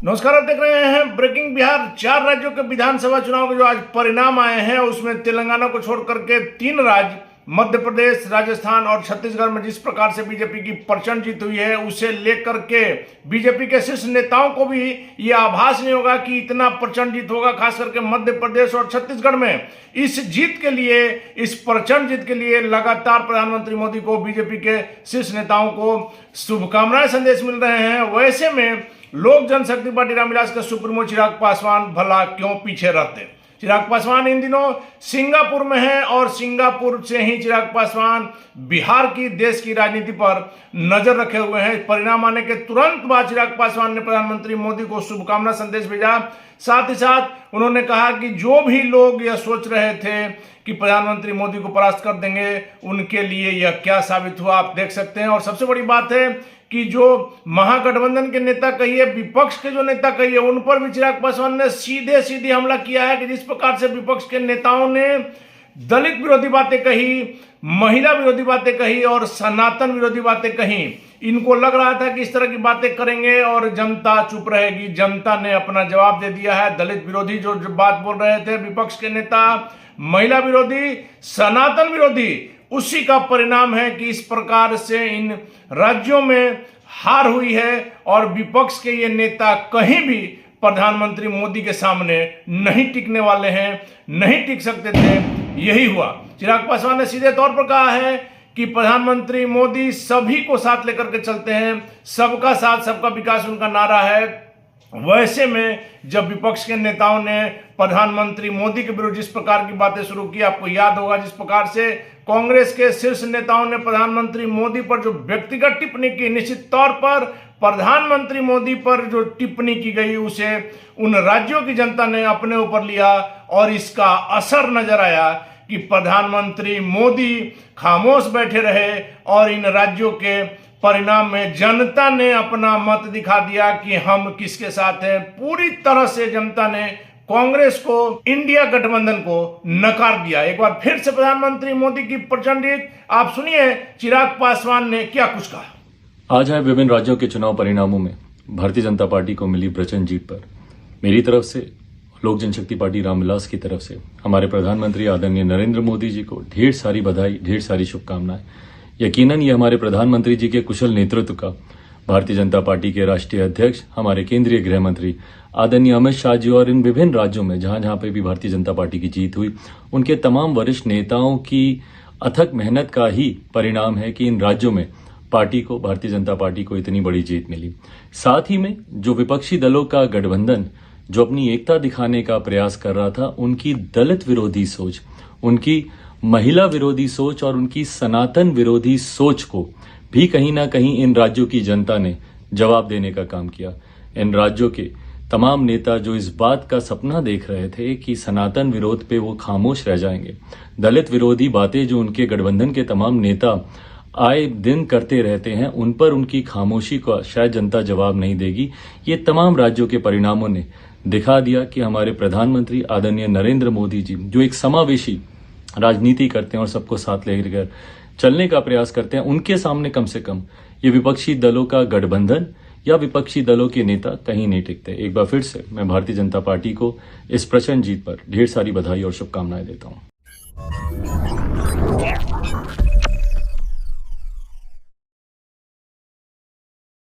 नमस्कार, आप देख रहे हैं ब्रेकिंग बिहार। 4 राज्यों के विधानसभा चुनाव के जो आज परिणाम आए हैं उसमें तेलंगाना को छोड़ करके 3 राज्य मध्य प्रदेश, राजस्थान और छत्तीसगढ़ में जिस प्रकार से बीजेपी की प्रचंड जीत हुई है उसे लेकर के बीजेपी के शीर्ष नेताओं को भी ये आभास नहीं होगा कि इतना प्रचंड जीत होगा। खास करके मध्य प्रदेश और छत्तीसगढ़ में इस जीत के लिए, इस प्रचंड जीत के लिए लगातार प्रधानमंत्री मोदी को, बीजेपी के शीर्ष नेताओं को शुभकामनाएं संदेश मिल रहे हैं। वैसे में लोक जनशक्ति पार्टी रामविलास के सुप्रीमो चिराग पासवान भला क्यों पीछे रहते। चिराग पासवान इन दिनों सिंगापुर में हैं और सिंगापुर से ही चिराग पासवान बिहार की, देश की राजनीति पर नजर रखे हुए हैं। परिणाम आने के तुरंत बाद चिराग पासवान ने प्रधानमंत्री मोदी को शुभकामना संदेश भेजा। साथ ही साथ उन्होंने कहा कि जो भी लोग यह सोच रहे थे कि प्रधानमंत्री मोदी को परास्त कर देंगे, उनके लिए यह क्या साबित हुआ आप देख सकते हैं। और सबसे बड़ी बात है कि जो महागठबंधन के नेता कहिए, विपक्ष के जो नेता कहिए, उन पर भी चिराग पासवान ने सीधे हमला किया है कि जिस प्रकार से विपक्ष के नेताओं ने दलित विरोधी बातें कही, महिला विरोधी बातें कही और सनातन विरोधी बातें कही। इनको लग रहा था कि इस तरह की बातें करेंगे और जनता चुप रहेगी। जनता ने अपना जवाब दे दिया है। दलित विरोधी जो बात बोल रहे थे विपक्ष के नेता, महिला विरोधी, सनातन विरोधी, उसी का परिणाम है कि इस प्रकार से इन राज्यों में हार हुई है और विपक्ष के ये नेता कहीं भी प्रधानमंत्री मोदी के सामने नहीं टिकने वाले हैं, नहीं टिक सकते थे। यही हुआ। चिराग पासवान ने सीधे तौर पर कहा है कि प्रधानमंत्री मोदी सभी को साथ लेकर के चलते हैं, सबका साथ सबका विकास उनका नारा है। वैसे में जब विपक्ष के नेताओं ने प्रधानमंत्री मोदी के विरुद्ध जिस प्रकार की बातें शुरू की, आपको याद होगा जिस प्रकार से कांग्रेस के शीर्ष नेताओं ने प्रधानमंत्री मोदी पर जो व्यक्तिगत टिप्पणी की, निश्चित तौर पर प्रधानमंत्री मोदी पर जो टिप्पणी की गई उसे उन राज्यों की जनता ने अपने ऊपर लिया और इसका असर नजर आया कि प्रधानमंत्री मोदी खामोश बैठे रहे और इन राज्यों के परिणाम में जनता ने अपना मत दिखा दिया कि हम किसके साथ हैं। पूरी तरह से जनता ने कांग्रेस को, इंडिया गठबंधन को नकार दिया। एक बार फिर से प्रधानमंत्री मोदी की प्रचंड जीत। आप सुनिए चिराग पासवान ने क्या कुछ कहा। आज है विभिन्न राज्यों के चुनाव परिणामों में भारतीय जनता पार्टी को मिली प्रचंड जीत पर मेरी तरफ से, लोक जनशक्ति पार्टी रामविलास की तरफ से हमारे प्रधानमंत्री आदरणीय नरेंद्र मोदी जी को ढेर सारी बधाई, ढेर सारी शुभकामनाएं। यकीनन ये हमारे प्रधानमंत्री जी के कुशल नेतृत्व का, भारतीय जनता पार्टी के राष्ट्रीय अध्यक्ष, हमारे केंद्रीय गृह मंत्री आदरणीय अमित शाह जी और इन विभिन्न राज्यों में जहां जहां पे भी भारतीय जनता पार्टी की जीत हुई, उनके तमाम वरिष्ठ नेताओं की अथक मेहनत का ही परिणाम है कि इन राज्यों में पार्टी को, भारतीय जनता पार्टी को इतनी बड़ी जीत मिली। साथ ही में जो विपक्षी दलों का गठबंधन जो अपनी एकता दिखाने का प्रयास कर रहा था, उनकी दलित विरोधी सोच, उनकी महिला विरोधी सोच और उनकी सनातन विरोधी सोच को भी कहीं ना कहीं इन राज्यों की जनता ने जवाब देने का काम किया। इन राज्यों के तमाम नेता जो इस बात का सपना देख रहे थे कि सनातन विरोध पे वो खामोश रह जाएंगे, दलित विरोधी बातें जो उनके गठबंधन के तमाम नेता आए दिन करते रहते हैं, उन पर उनकी खामोशी का शायद जनता जवाब नहीं देगी। ये तमाम राज्यों के परिणामों ने दिखा दिया कि हमारे प्रधानमंत्री आदरणीय नरेंद्र मोदी जी जो एक समावेशी राजनीति करते हैं और सबको साथ लेकर चलने का प्रयास करते हैं, उनके सामने कम से कम ये विपक्षी दलों का गठबंधन या विपक्षी दलों के नेता कहीं नहीं टिकते। एक बार फिर से मैं भारतीय जनता पार्टी को इस प्रचंड जीत पर ढेर सारी बधाई और शुभकामनाएं देता हूं।